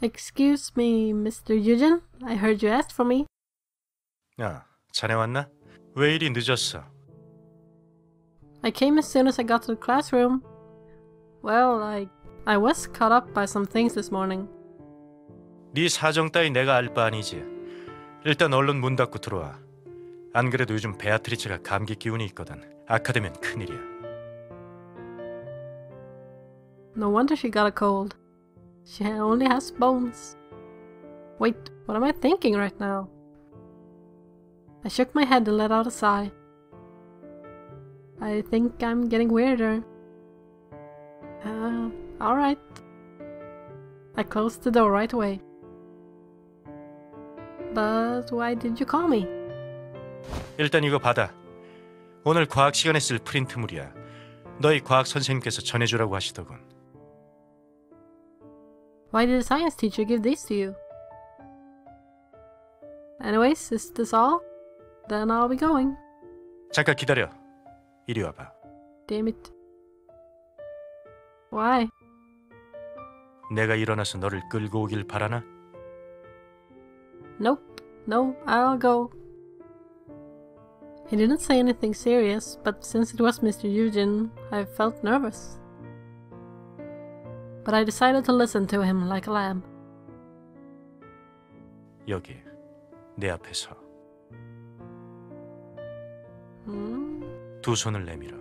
Excuse me, Mr. Eugen? I heard you asked for me. 야, 자네 왔나? 왜 이리 늦었어? I came as soon as I got to the classroom. Well, I was caught up by some things this morning. 네 사정 따위 내가 알 바 아니지. 일단 얼른 문 닫고 들어와. 안 그래도 요즘 베아트리체가 감기 기운이 있거든. 악화되면 큰일이야. No wonder she got a cold. She only has bones. Wait, what am I thinking right now? I shook my head and let out a sigh. I think I'm getting weirder. Alright. I closed the door right away. But why did you call me? 일단 이거 받아. 오늘 과학 시간에 쓸 프린트물이야. 너희 과학 선생님께서 전해주라고 하시더군. Why did the science teacher give these to you? Anyways, is this all? Then I'll be going. 잠깐 기다려. 이리 와봐. Damn it. Why? 내가 일어나서 너를 끌고 오길 바라나? Nope. No, I'll go. He didn't say anything serious, but since it was Mr. Eugen, I felt nervous. But I decided to listen to him like a lamb. 여기, 내 앞에서. 두 손을 내밀어.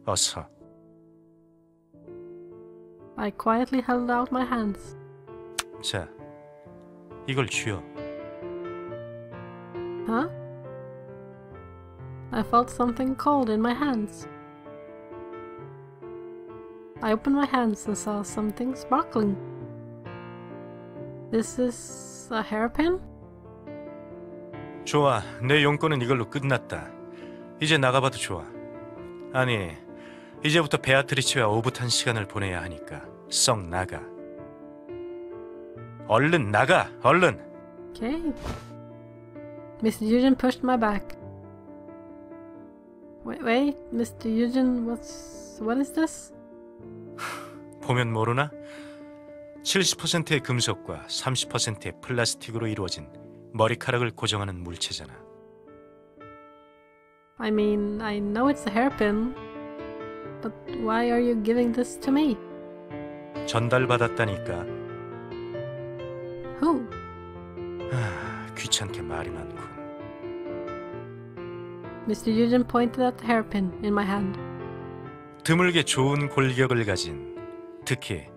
어서. I quietly held out my hands. 자, 이걸 쥐어. Huh? I felt something cold in my hands. I opened my hands and saw something sparkling. This is a hairpin? 좋아, 내 용건은 이걸로 끝났다. 이제 나가봐도 좋아. 아니, 이제부터 베아트리치와 오붓한 시간을 보내야 하니까 썩 나가. 얼른 나가, 얼른! Okay. Mr. Eugen pushed my back. Wait, Mr. Eugen, what is this? 보면 모르나? 70%의 금속과 30%의 플라스틱으로 이루어진 머리카락을 고정하는 물체잖아. I mean, I know it's a hairpin, but why are you giving this to me? 전달받았다니까. Who? 귀찮게 말이 많군. Mr. Eugen pointed at the hairpin in my hand. 드물게 좋은 골격을 가진, 특히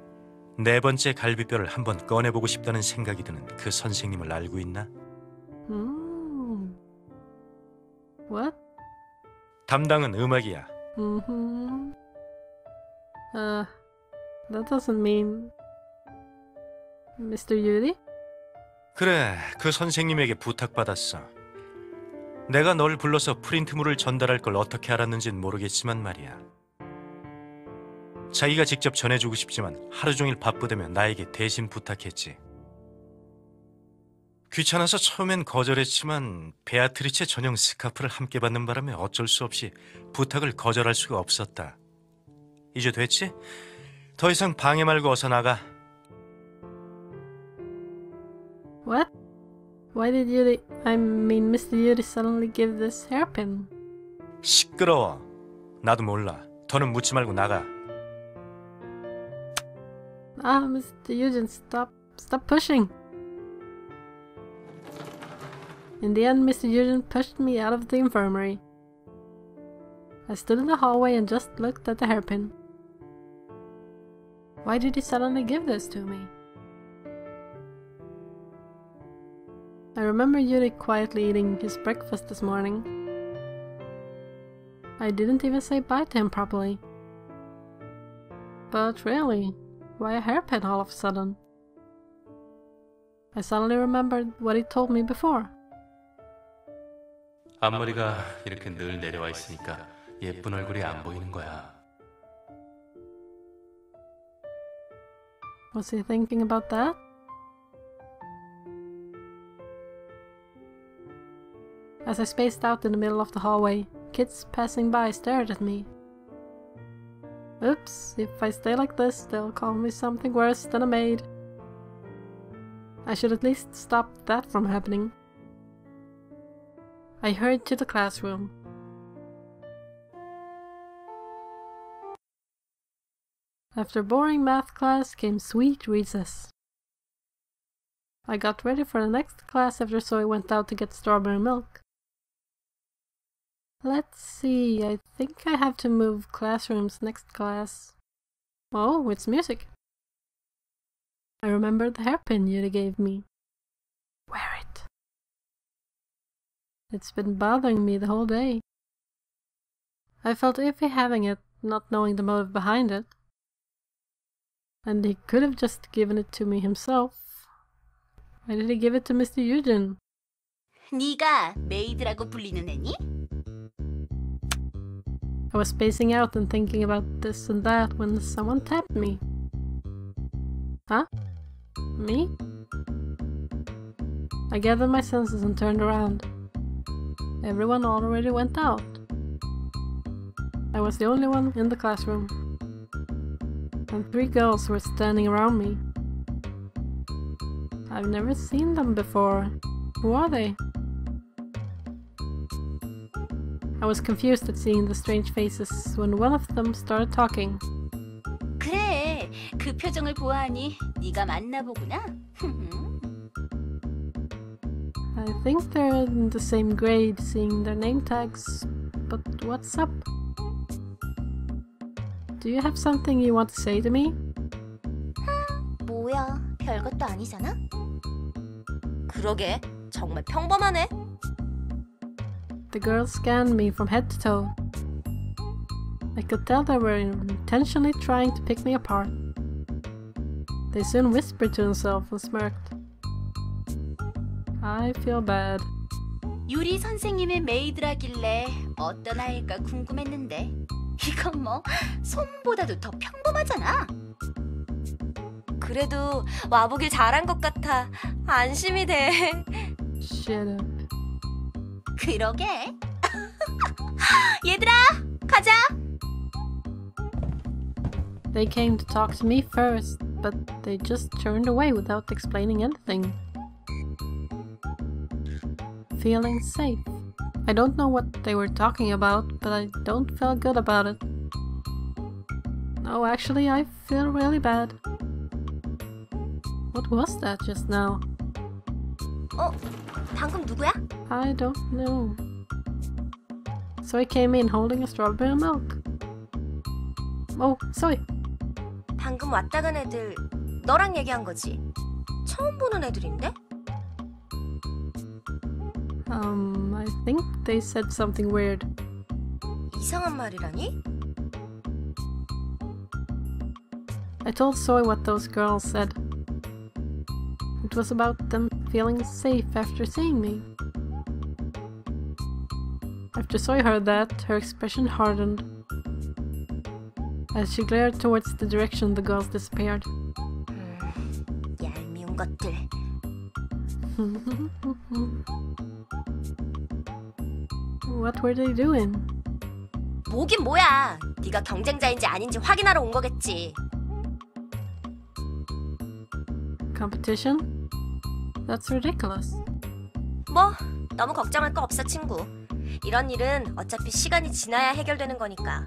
네 번째 갈비뼈를 한번 꺼내보고 싶다는 생각이 드는 그 선생님을 알고 있나? What? 담당은 음악이야. That doesn't mean... Mr. Yuri? 그래, 그 선생님에게 부탁받았어. 내가 널 불러서 프린트물을 전달할 걸 어떻게 알았는지는 모르겠지만 말이야. 자기가 직접 전해주고 싶지만 하루 종일 바쁘다며 나에게 대신 부탁했지. 귀찮아서 처음엔 거절했지만 베아트리체 전용 스카프를 함께 받는 바람에 어쩔 수 없이 부탁을 거절할 수가 없었다. 이제 됐지? 더 이상 방해 말고 어서 나가. What? Why did Mr. Yuri suddenly give this hairpin? 시끄러워. 나도 몰라. 더는 묻지 말고 나가. Mr. Eugen, stop pushing. In the end, Mr. Eugen pushed me out of the infirmary. I stood in the hallway and just looked at the hairpin. Why did he suddenly give this to me? I remember Yuri quietly eating his breakfast this morning. I didn't even say bye to him properly. But really, why a hairpin all of a sudden? I suddenly remembered what he told me before. 앞머리가 이렇게 늘 내려와 있으니까 예쁜 얼굴이 안 보이는 거야. Was he thinking about that? As I spaced out in the middle of the hallway, kids passing by stared at me. Oops, if I stay like this, they'll call me something worse than a maid. I should at least stop that from happening. I hurried to the classroom. After boring math class came sweet recess. I got ready for the next class after Zoe went out to get strawberry milk. Let's see, I think I have to move classrooms next class. Oh, it's music. I remember the hairpin Yuri gave me. Wear it. It's been bothering me the whole day. I felt iffy having it, not knowing the motive behind it. And he could have just given it to me himself. Why did he give it to Mr. Eugen? 네가 메이드라고 불리는 애니? I was spacing out and thinking about this and that when someone tapped me. Huh? Me? I gathered my senses and turned around. Everyone already went out. I was the only one in the classroom. And 3 girls were standing around me. I've never seen them before. Who are they? I was confused at seeing the strange faces when one of them started talking. 그래, 그 표정을 보아하니 네가 맞나 보구나. I think they're in the same grade, seeing their name tags. But what's up? Do you have something you want to say to me? 뭐야, 별것도 아니잖아? 그러게, 정말 평범하네. The girls scanned me from head to toe. I could tell they were intentionally trying to pick me apart. They soon whispered to themselves and smirked. I feel bad. 유리 선생님의 메이드라길래 어떤 아이일까 궁금했는데 이건 뭐 손보다도 더 평범하잖아. 그래도 와보길 잘한 것 같아. 안심이 돼. Shut up. 그러게. 얘들아, 가자. They came to talk to me first, but they just turned away without explaining anything. Feeling safe. I don't know what they were talking about, but I don't feel good about it. No, actually, I feel really bad. What was that just now? 방금 누구야? I don't know. So I came in holding a strawberry milk. Oh, Zoe. 방금 왔다 간 애들 너랑 얘기한 거지? 처음 보는 애들인데? I think they said something weird. 이상한 말이라니? I told Zoe what those girls said. It was about them feeling safe after seeing me. After Zoe heard that, her expression hardened. As she glared towards the direction the girls disappeared. 얄미운 것들. What were they doing? 뭐긴 뭐야. 네가 경쟁자인지 아닌지 확인하러 온 거겠지. Competition? That's ridiculous. 뭐 너무 걱정할 거 없어 친구. 이런 일은 어차피 시간이 지나야 해결되는 거니까.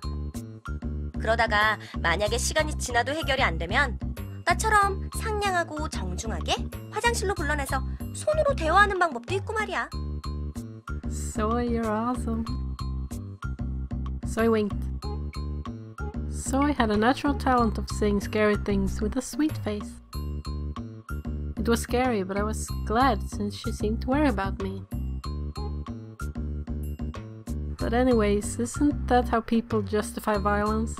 그러다가 만약에 시간이 지나도 해결이 안 되면 나처럼 상냥하고 정중하게 화장실로 불러내서 손으로 대화하는 방법도 있고 말이야. Zoe, you're awesome. Zoe winked. Zoe had a natural talent of saying scary things with a sweet face. It was scary, but I was glad since she seemed to worry about me. But anyways, isn't that how people justify violence?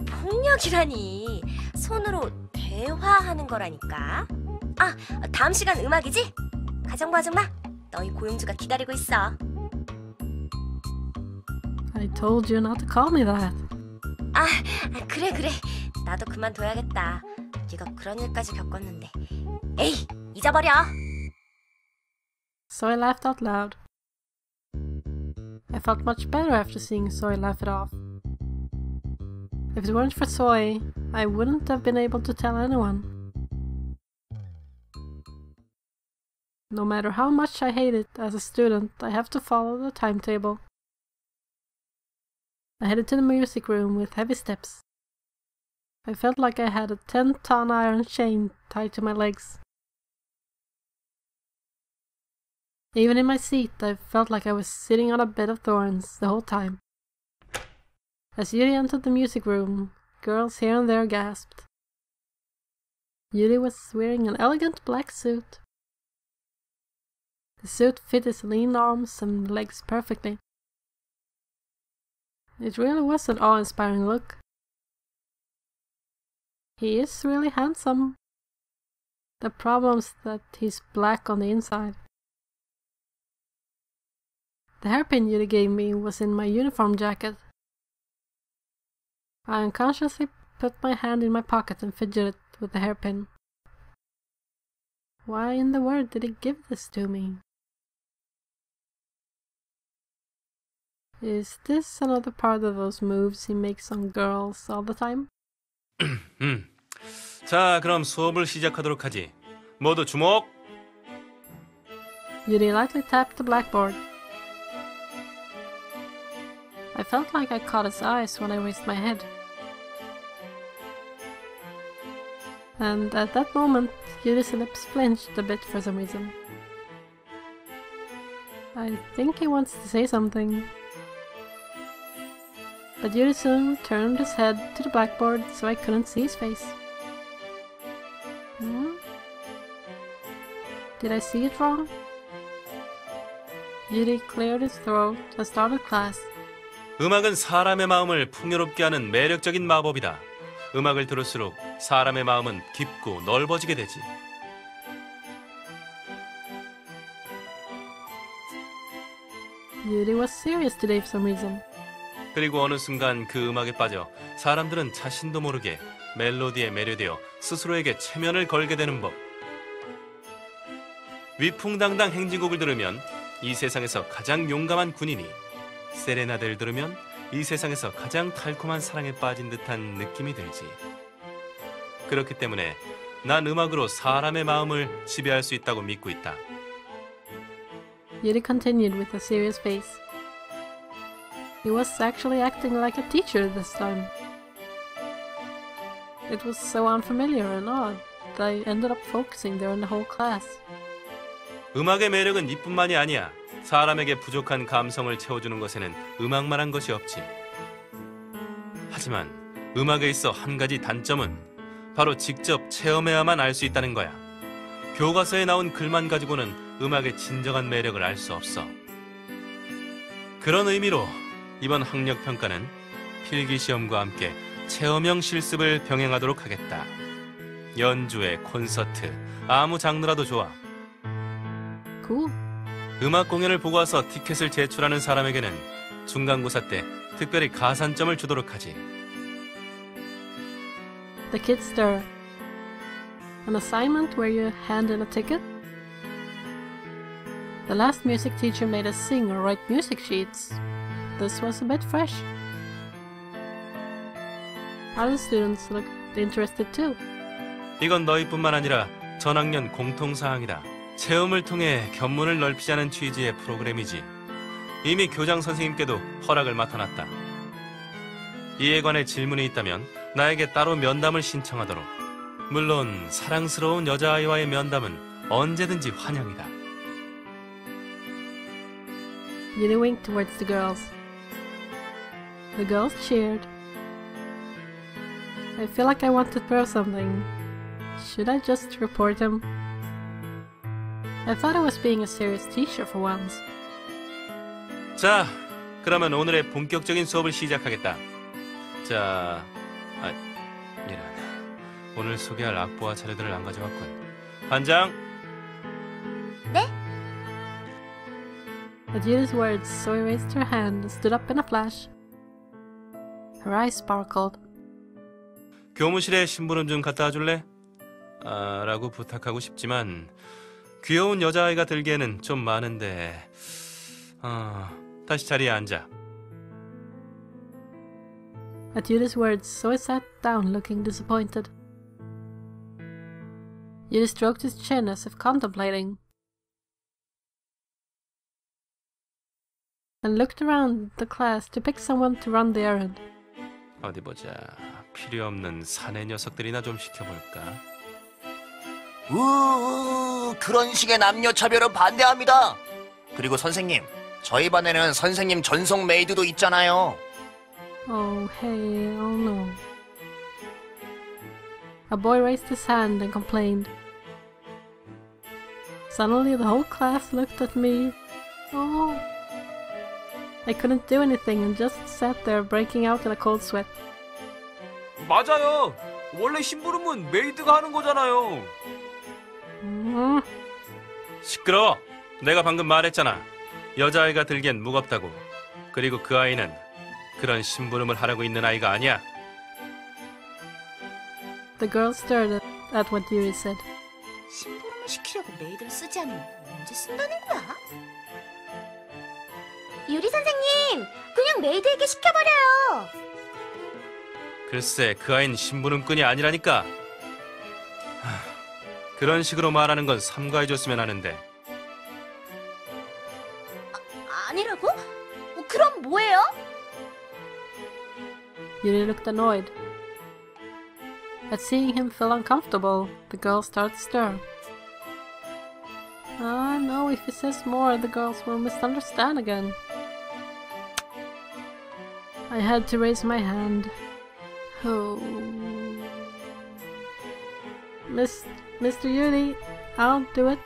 폭력이라니. 손으로 대화하는 거라니까. 아, 다음 시간 음악이지? 가정과정 마. 너희 고용주가 기다리고 있어. I told you not to call me that. 아, 그래. 나도 그만둬야겠다. 네가 그런 일까지 겪었는데. 에이, 잊어버려. So I laughed out loud. I felt much better after seeing Zoe laugh it off. If it weren't for Soy, I wouldn't have been able to tell anyone. No matter how much I hate it as a student, I have to follow the timetable. I headed to the music room with heavy steps. I felt like I had a 10-ton iron chain tied to my legs. Even in my seat, I felt like I was sitting on a bed of thorns the whole time. As Yuri entered the music room, girls here and there gasped. Yuri was wearing an elegant black suit. The suit fit his lean arms and legs perfectly. It really was an awe-inspiring look. He is really handsome. The problem's that he's black on the inside. The hairpin Yuri gave me was in my uniform jacket. I unconsciously put my hand in my pocket and fidgeted with the hairpin. Why in the world did he give this to me? Is this another part of those moves he makes on girls all the time? 자, 그럼 수업을 시작하도록 하지. 모두 주목! Yuri lightly tapped the blackboard. I felt like I caught his eyes when I raised my head. And at that moment, Yuri's lips flinched a bit for some reason. I think he wants to say something. But Yuri soon turned his head to the blackboard so I couldn't see his face. Did I see it wrong? Yuri cleared his throat and started class. 음악은 사람의 마음을 풍요롭게 하는 매력적인 마법이다. 음악을 들을수록 사람의 마음은 깊고 넓어지게 되지. Yuri was serious today for some reason. 그리고 어느 순간 그 음악에 빠져 사람들은 자신도 모르게 멜로디에 매료되어 스스로에게 체면을 걸게 되는 법. 위풍당당 행진곡을 들으면 이 세상에서 가장 용감한 군인이, 세레나데를 들으면 이 세상에서 가장 달콤한 사랑에 빠진 듯한 느낌이 들지. 그렇기 때문에 난 음악으로 사람의 마음을 지배할 수 있다고 믿고 있다. Yuri continued with a serious face. He was actually acting like a teacher this time. It was so unfamiliar and odd that I ended up focusing there on the whole class. 음악의 매력은 이뿐만이 아니야. 사람에게 부족한 감성을 채워주는 것에는 음악만한 것이 없지. 하지만 음악에 있어 한 가지 단점은 바로 직접 체험해야만 알 수 있다는 거야. 교과서에 나온 글만 가지고는 음악의 진정한 매력을 알 수 없어. 그런 의미로 이번 학력평가는 필기시험과 함께 체험형 실습을 병행하도록 하겠다. 연주회, 콘서트, 아무 장르라도 좋아. Cool. 음악 공연을 보고 와서 티켓을 제출하는 사람에게는 중간고사 때 특별히 가산점을 주도록 하지. The kids stir. An assignment where you hand in a ticket? The last music teacher made us sing or write music sheets. This was a bit fresh. Other students looked interested too. 이건 너희뿐만 아니라 전학년 공통사항이다. 체험을 통해 견문을 넓히자는 취지의 프로그램이지. 이미 교장 선생님께도 허락을 맡아놨다. 이에 관해 질문이 있다면 나에게 따로 면담을 신청하도록. 물론 사랑스러운 여자아이와의 면담은 언제든지 환영이다. Yuri winked towards the girls. The girls cheered. I feel like I want to throw something. Should I just report him? I thought I was being a serious teacher for once. 자, 그러면 오늘의 본격적인 수업을 시작하겠다. 자, 이런. 오늘 소개할 악보와 자료들을 안 가져왔군. 반장! 네? At Yuri's words, Zoe raised her hand and stood up in a flash. Her eyes sparkled. 교무실에 신분은 좀 갖다 와줄래? 라고 부탁하고 싶지만 귀여운 여자아이가 들기에는 좀 많은데 다시 자리에 앉아. At Yuri's words, so I sat down looking disappointed. Yuri stroked his chin as if contemplating, and looked around the class to pick someone to run the errand. 어디 보자. 필요 없는 사내 녀석들이나 좀 시켜볼까? 그런 식의 남녀 차별은 반대합니다. 그리고 선생님, 저희 반에는 선생님 전속 메이드도 있잖아요. Oh, hey, oh no. A boy raised his hand and complained. Suddenly the whole class looked at me. Oh. I couldn't do anything and just sat there breaking out in a cold sweat. 맞아요. 원래 심부름은 메이드가 하는 거잖아요. 시끄러워. 내가 방금 말했잖아. 여자아이가 들기엔 무겁다고. 그리고 그 아이는 그런 심부름을 하라고 있는 아이가 아니야. The girl stared at what Yuri said. 심부름을 시키려고 메이드를 쓰지 않으면 언제 쓴다는 거야? 유리 선생님, 그냥 메이드에게 시켜버려요. 글쎄, 그 아이는 심부름꾼이 아니라니까. 그런 식으로 말하는 건 삼가해줬으면 하는데. 아니라고? 그럼 뭐예요? Yuri looked annoyed. At seeing him feel uncomfortable, the girl started to stir. No, if he says more, the girls will misunderstand again. I had to raise my hand. Oh. Mr. Yuri, I'll do it.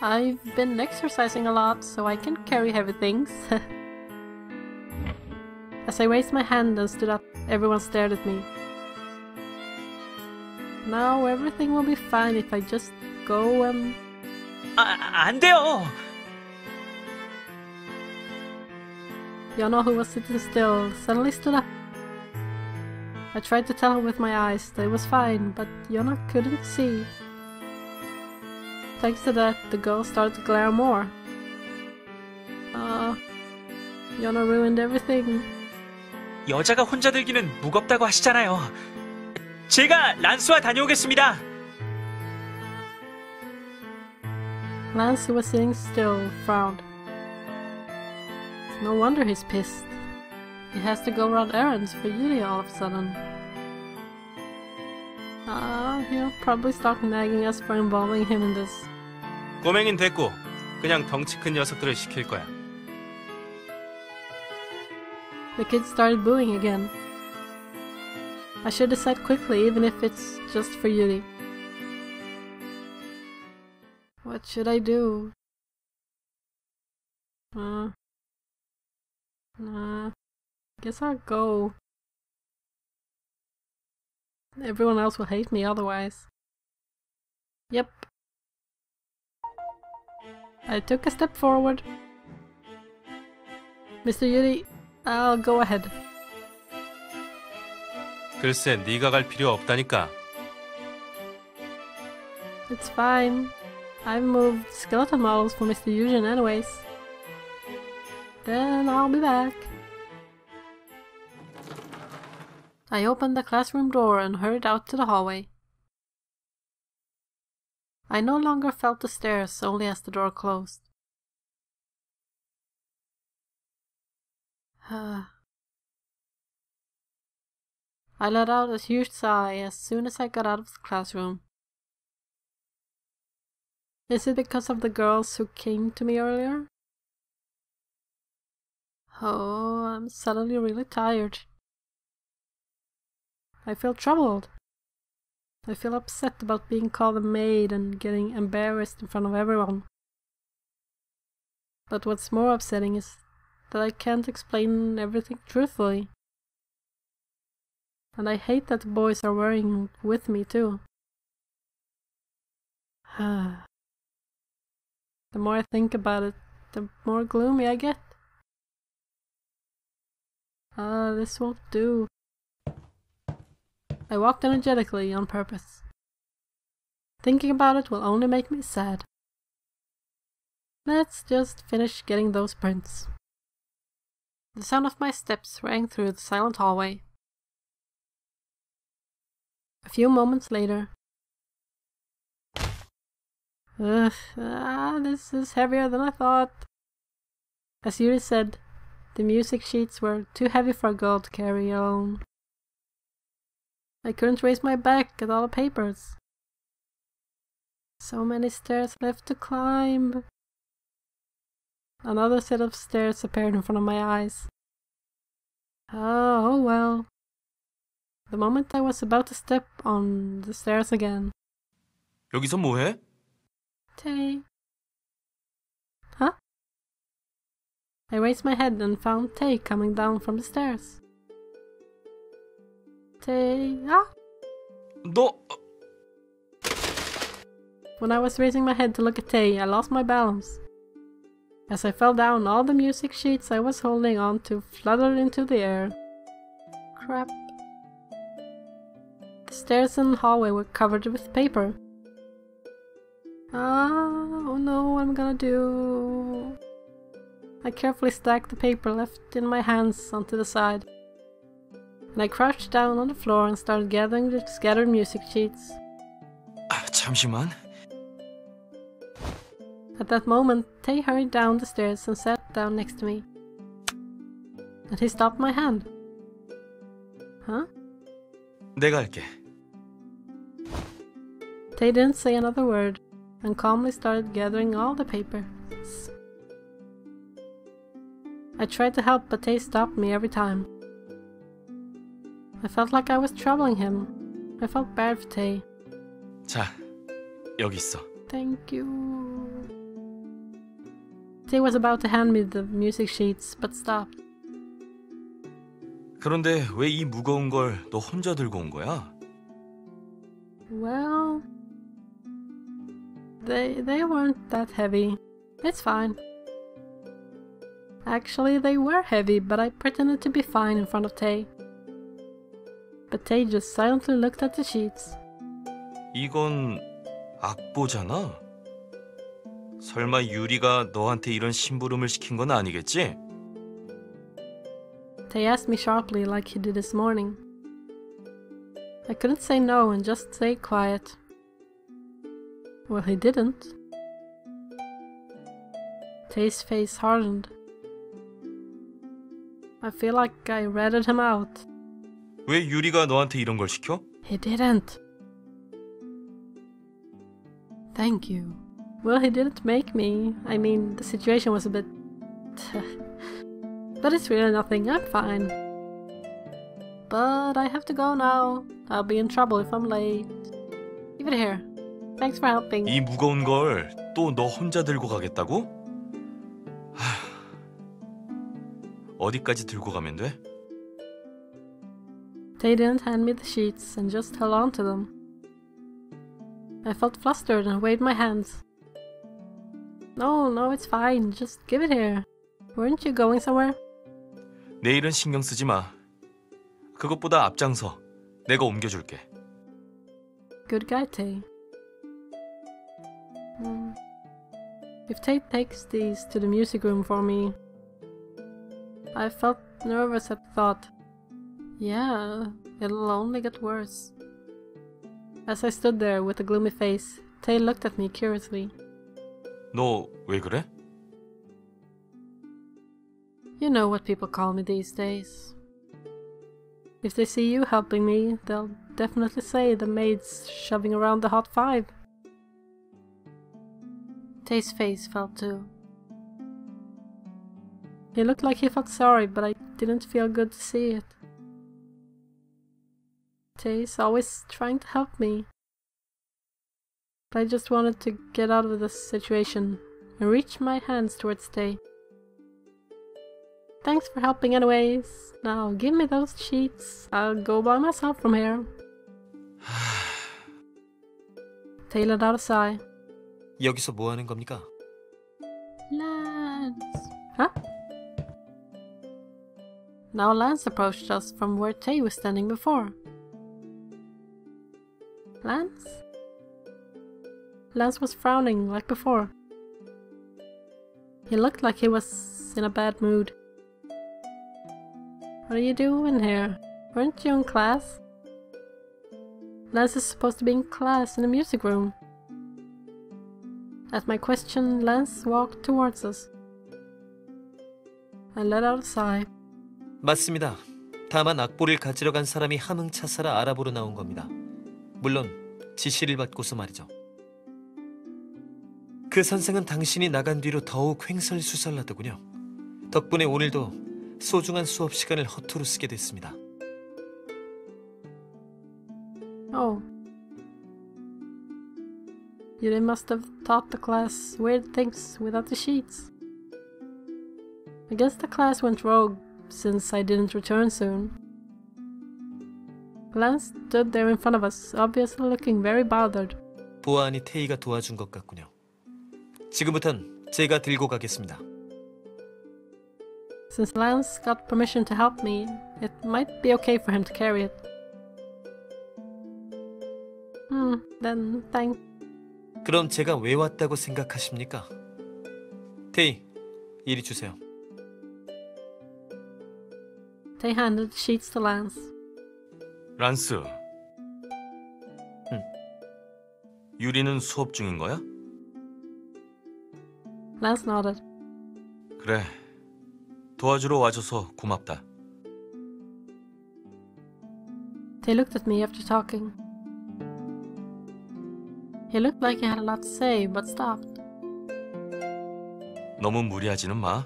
I've been exercising a lot, so I can carry heavy things. As I raised my hand and stood up, everyone stared at me. Now everything will be fine if I just go and... 안 돼요! Yano, who was sitting still, suddenly stood up. I tried to tell her with my eyes that it was fine, but Yano couldn't see. Thanks to that, the girl started to glare more. Yano ruined everything. 여자가 혼자 들기는 무겁다고 하시잖아요. 제가 란스와 다녀오겠습니다. Lance, who was sitting still, frowned. No wonder he's pissed. He has to go run errands for Yuri all of a sudden. He'll probably start nagging us for involving him in this. 꼬맹이는 됐고 그냥 덩치 큰 녀석들을 시킬 거야. The kids started booing again. I should decide quickly, even if it's just for Yuri. What should I do? Guess I'll go. Everyone else will hate me otherwise. Yep. I took a step forward. Mr. Yuri, I'll go ahead. 글쎄, 네가 갈 필요 없다니까. It's fine. I've moved skeleton models for Mr. Eugen anyways. Then I'll be back. I opened the classroom door and hurried out to the hallway. I no longer felt the stairs only as the door closed. I let out a huge sigh as soon as I got out of the classroom. Is it because of the girls who came to me earlier? Oh, I'm suddenly really tired. I feel troubled. I feel upset about being called a maid and getting embarrassed in front of everyone. But what's more upsetting is that I can't explain everything truthfully. And I hate that the boys are worrying with me too. The more I think about it, the more gloomy I get. This won't do. I walked energetically on purpose. Thinking about it will only make me sad. Let's just finish getting those prints. The sound of my steps rang through the silent hallway. A few moments later. Ugh, this is heavier than I thought. As Yuri said, the music sheets were too heavy for a girl to carry alone. I couldn't raise my back at all the papers. So many stairs left to climb. Another set of stairs appeared in front of my eyes. Oh well. The moment I was about to step on the stairs again. 여기서 뭐해? Tay. Huh? I raised my head and found Tay coming down from the stairs. Tay. Ah! 너... When I was raising my head to look at Tay, I lost my balance. As I fell down, all the music sheets I was holding on to fluttered into the air. Crap. The stairs and hallway were covered with paper. Oh no, what am I gonna do? I carefully stacked the paper left in my hands onto the side. And I crouched down on the floor and started gathering the scattered music sheets. 잠시만. At that moment, Tay hurried down the stairs and sat down next to me. And he stopped my hand. Huh? 내가 할게. Tay didn't say another word and calmly started gathering all the papers. I tried to help, but Tay stopped me every time. I felt like I was troubling him. I felt bad for Tay. 자, 여기 있어. Thank you. Tay was about to hand me the music sheets, but stopped. 그런데 왜 이 무거운 걸 너 혼자 들고 온 거야? Well, they weren't that heavy. It's fine. Actually, they were heavy, but I pretended to be fine in front of Tay. But Tay just silently looked at the sheets. 이건 악보잖아. 설마 유리가 너한테 이런 심부름을 시킨 건 아니겠지? Tay asked me sharply like he did this morning. I couldn't say no and just stay quiet. Well, he didn't. Tay's face hardened. I feel like I ratted him out. 왜 유리가 너한테 이런 걸 시켜? He didn't. Thank you. Well, he didn't make me. I mean, the situation was a bit... But it's really nothing, I'm fine. But I have to go now. I'll be in trouble if I'm late. Give it here. Thanks for helping. 이 무거운 걸 또 너 혼자 들고 가겠다고? 어디까지 들고 가면 돼? They didn't hand me the sheets and just held on to them. I felt flustered and waved my hands. No, it's fine. Just give it here. Weren't you going somewhere? 내일은 신경 쓰지 마. 그것보다 앞장서. 내가 옮겨줄게. Good guy, Tay. If Tay takes these to the music room for me... I felt nervous at the thought. Yeah, it'll only get worse. As I stood there with a gloomy face, Tay looked at me curiously. 너 왜 그래? You know what people call me these days. If they see you helping me, they'll definitely say the maid's shoving around the hot five. Tay's face fell too. He looked like he felt sorry, but I didn't feel good to see it. Tay's always trying to help me. But I just wanted to get out of this situation and reach my hands towards Tay. Thanks for helping anyways. Now give me those sheets. I'll go by myself from here. Tay let out a sigh. 여기서 뭐 하는 겁니까? Lance. Huh? Now Lance approached us from where Tay was standing before. Lance? Lance was frowning like before. He looked like he was in a bad mood. What are you doing here? Weren't you in class? Lance is supposed to be in class in the music room. At my question, Lance walked towards us. I let out a sigh. 맞습니다. 다만 악보를 가지러 간 사람이 함흥차사라 알아보러 나온 겁니다. 물론 지시를 받고서 말이죠. 그 선생은 당신이 나간 뒤로 더욱 횡설수설하더군요. 덕분에 오늘도 소중한 수업 시간을 허투루 쓰게 됐습니다. Oh. Yuri must have taught the class weird things without the sheets. I guess the class went rogue since I didn't return soon. Lance stood there in front of us, obviously looking very bothered. 보아하니 태희가 도와준 것 같군요. 지금부턴 제가 들고 가겠습니다. Since Lance got permission to help me, it might be okay for him to carry it. Then thanks. 그럼 제가 왜 왔다고 생각하십니까? 태희, 이리 주세요. They handed the sheets to Lance. 란스. 유리는 수업 중인 거야? Lance nodded. 그래. 도와주러 와줘서 고맙다. They looked at me after talking. He looked like he had a lot to say, but stopped. 너무 무리하지는 마.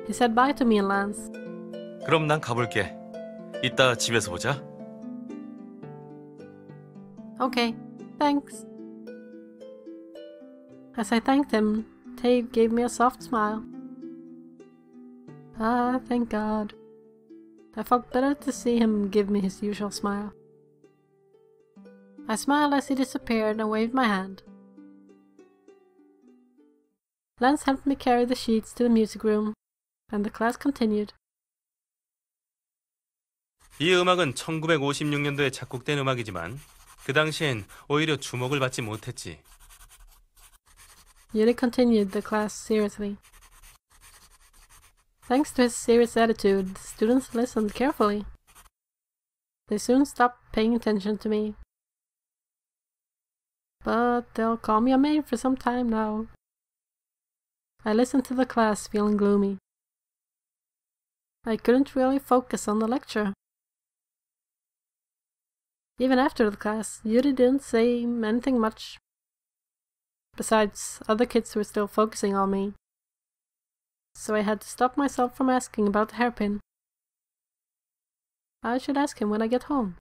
He said bye to me and Lance. 그럼 난 가볼게. 이따 집에서 보자. Okay, thanks. As I thanked him, Tave gave me a soft smile. Ah, thank God. I felt better to see him give me his usual smile. I smiled as he disappeared and waved my hand. Lance helped me carry the sheets to the music room, and the class continued. 이 음악은 1956년도에 작곡된 음악이지만 그 당시엔 오히려 주목을 받지 못했지. Yuri continued the class seriously. Thanks to his serious attitude, the students listened carefully. They soon stopped paying attention to me. But they'll call me a maid for some time now. I listened to the class feeling gloomy. I couldn't really focus on the lecture. Even after the class, Yuri didn't say anything much. Besides, other kids were still focusing on me. So I had to stop myself from asking about the hairpin. I should ask him when I get home.